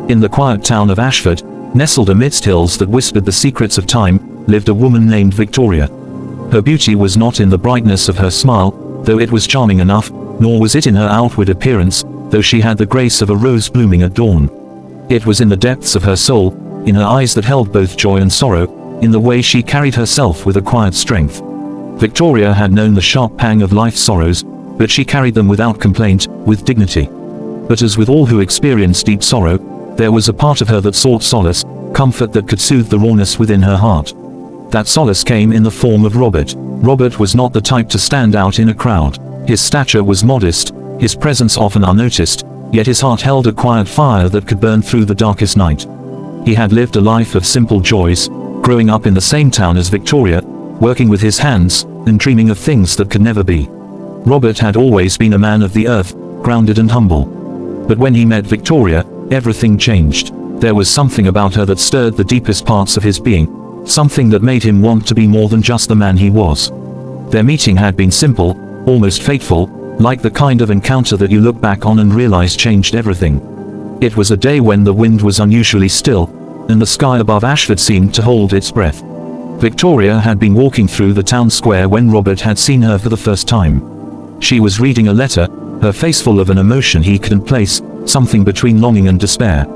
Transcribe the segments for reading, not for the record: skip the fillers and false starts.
In the quiet town of Ashford, nestled amidst hills that whispered the secrets of time, lived a woman named Victoria. Her beauty was not in the brightness of her smile, though it was charming enough, nor was it in her outward appearance, though she had the grace of a rose blooming at dawn. It was in the depths of her soul, in her eyes that held both joy and sorrow, in the way she carried herself with a quiet strength. Victoria had known the sharp pang of life's sorrows, but she carried them without complaint, with dignity. But as with all who experience deep sorrow, there was a part of her that sought solace, comfort that could soothe the rawness within her heart. That solace came in the form of Robert. Robert was not the type to stand out in a crowd. His stature was modest, his presence often unnoticed, yet his heart held a quiet fire that could burn through the darkest night. He had lived a life of simple joys, growing up in the same town as Victoria, working with his hands, and dreaming of things that could never be. Robert had always been a man of the earth, grounded and humble. But when he met Victoria, everything changed. There was something about her that stirred the deepest parts of his being, something that made him want to be more than just the man he was. Their meeting had been simple, almost fateful, like the kind of encounter that you look back on and realize changed everything. It was a day when the wind was unusually still, and the sky above Ashford seemed to hold its breath. Victoria had been walking through the town square when Robert had seen her for the first time. She was reading a letter, her face full of an emotion he couldn't place, something between longing and despair.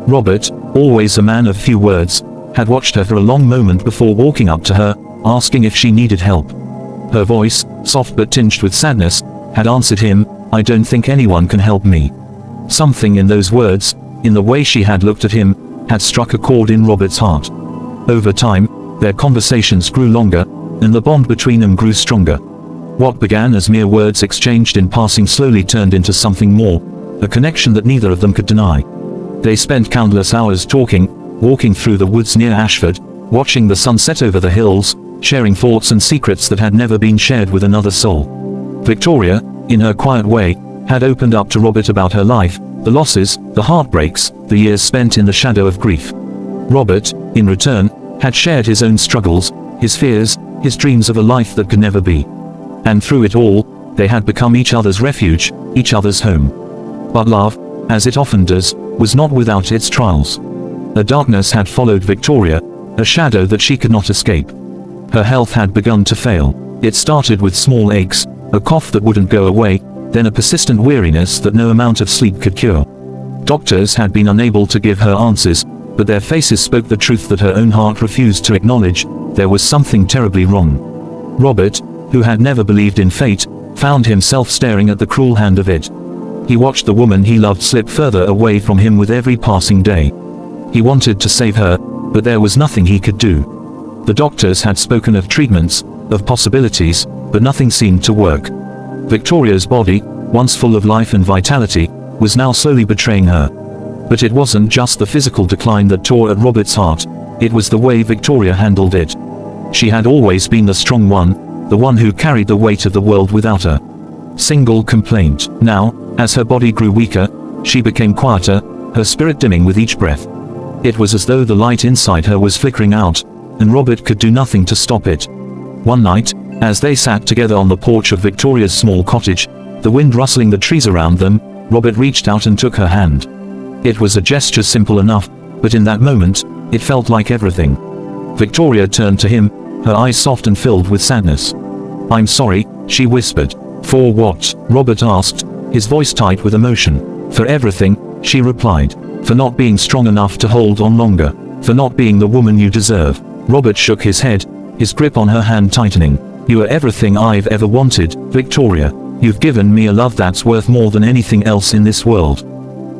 Robert, always a man of few words, had watched her for a long moment before walking up to her, asking if she needed help. Her voice, soft but tinged with sadness, had answered him, "I don't think anyone can help me." Something in those words, in the way she had looked at him, had struck a chord in Robert's heart. Over time, their conversations grew longer, and the bond between them grew stronger. What began as mere words exchanged in passing slowly turned into something more, a connection that neither of them could deny. They spent countless hours talking, walking through the woods near Ashford, watching the sunset over the hills, sharing thoughts and secrets that had never been shared with another soul. Victoria, in her quiet way, had opened up to Robert about her life, the losses, the heartbreaks, the years spent in the shadow of grief. Robert, in return, had shared his own struggles, his fears, his dreams of a life that could never be. And through it all, they had become each other's refuge, each other's home. But love, as it often does, was not without its trials. A darkness had followed Victoria, a shadow that she could not escape. Her health had begun to fail. It started with small aches, a cough that wouldn't go away, then a persistent weariness that no amount of sleep could cure. Doctors had been unable to give her answers, but their faces spoke the truth that her own heart refused to acknowledge: there was something terribly wrong. Robert, who had never believed in fate, found himself staring at the cruel hand of it. He watched the woman he loved slip further away from him with every passing day. He wanted to save her, but there was nothing he could do. The doctors had spoken of treatments, of possibilities, but nothing seemed to work. Victoria's body, once full of life and vitality, was now slowly betraying her. But it wasn't just the physical decline that tore at Robert's heart, it was the way Victoria handled it. She had always been the strong one, the one who carried the weight of the world without a single complaint. Now, as her body grew weaker, she became quieter, her spirit dimming with each breath. It was as though the light inside her was flickering out, and Robert could do nothing to stop it. One night, as they sat together on the porch of Victoria's small cottage, the wind rustling the trees around them, Robert reached out and took her hand. It was a gesture simple enough, but in that moment, it felt like everything. Victoria turned to him, her eyes soft and filled with sadness. "I'm sorry," she whispered. "For what?" Robert asked, his voice tight with emotion. "For everything," she replied. "For not being strong enough to hold on longer. For not being the woman you deserve." Robert shook his head, his grip on her hand tightening. "You are everything I've ever wanted, Victoria. You've given me a love that's worth more than anything else in this world.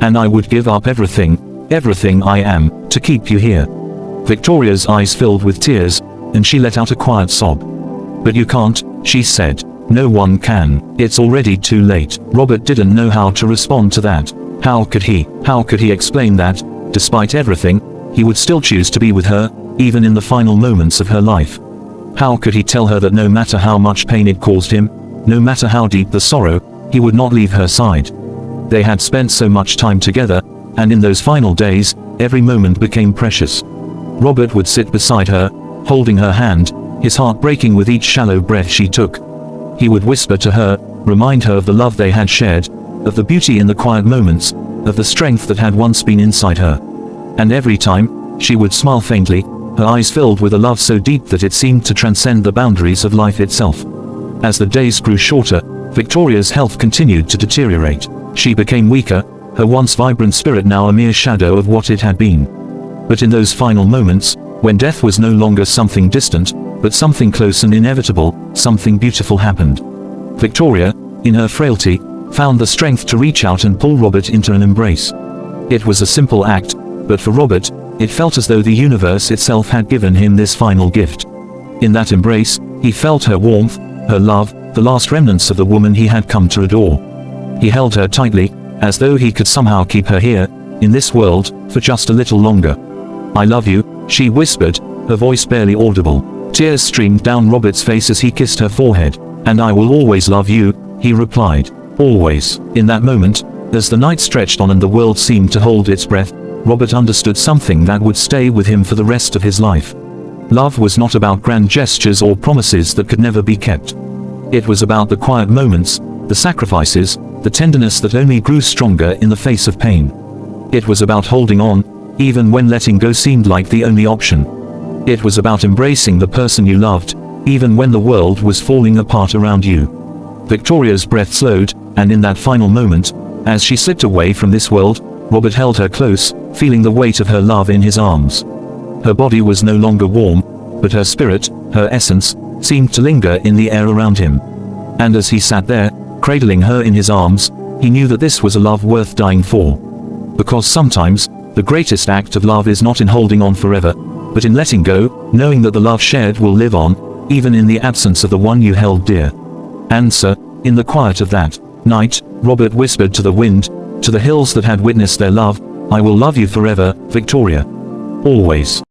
And I would give up everything, everything I am, to keep you here." Victoria's eyes filled with tears, and she let out a quiet sob. "But you can't," she said. "No one can. It's already too late." Robert didn't know how to respond to that. How could he? How could he explain that, despite everything, he would still choose to be with her, even in the final moments of her life? How could he tell her that no matter how much pain it caused him, no matter how deep the sorrow, he would not leave her side? They had spent so much time together, and in those final days, every moment became precious. Robert would sit beside her, holding her hand, his heart breaking with each shallow breath she took. He would whisper to her, remind her of the love they had shared, of the beauty in the quiet moments, of the strength that had once been inside her. And every time, she would smile faintly, her eyes filled with a love so deep that it seemed to transcend the boundaries of life itself. As the days grew shorter, Victoria's health continued to deteriorate. She became weaker, her once vibrant spirit now a mere shadow of what it had been. But in those final moments, when death was no longer something distant, but something close and inevitable, something beautiful happened. Victoria, in her frailty, found the strength to reach out and pull Robert into an embrace. It was a simple act, but for Robert, it felt as though the universe itself had given him this final gift. In that embrace, he felt her warmth, her love, the last remnants of the woman he had come to adore. He held her tightly, as though he could somehow keep her here, in this world, for just a little longer. "I love you," she whispered, her voice barely audible. Tears streamed down Robert's face as he kissed her forehead. "And I will always love you," he replied. "Always." In that moment, as the night stretched on and the world seemed to hold its breath, Robert understood something that would stay with him for the rest of his life. Love was not about grand gestures or promises that could never be kept. It was about the quiet moments, the sacrifices, the tenderness that only grew stronger in the face of pain. It was about holding on, even when letting go seemed like the only option. It was about embracing the person you loved, even when the world was falling apart around you. Victoria's breath slowed, and in that final moment, as she slipped away from this world, Robert held her close, feeling the weight of her love in his arms. Her body was no longer warm, but her spirit, her essence, seemed to linger in the air around him. And as he sat there, cradling her in his arms, he knew that this was a love worth dying for. Because sometimes, the greatest act of love is not in holding on forever, but in letting go, knowing that the love shared will live on, even in the absence of the one you held dear. And so, in the quiet of that night, Robert whispered to the wind, to the hills that had witnessed their love, "I will love you forever, Victoria. Always."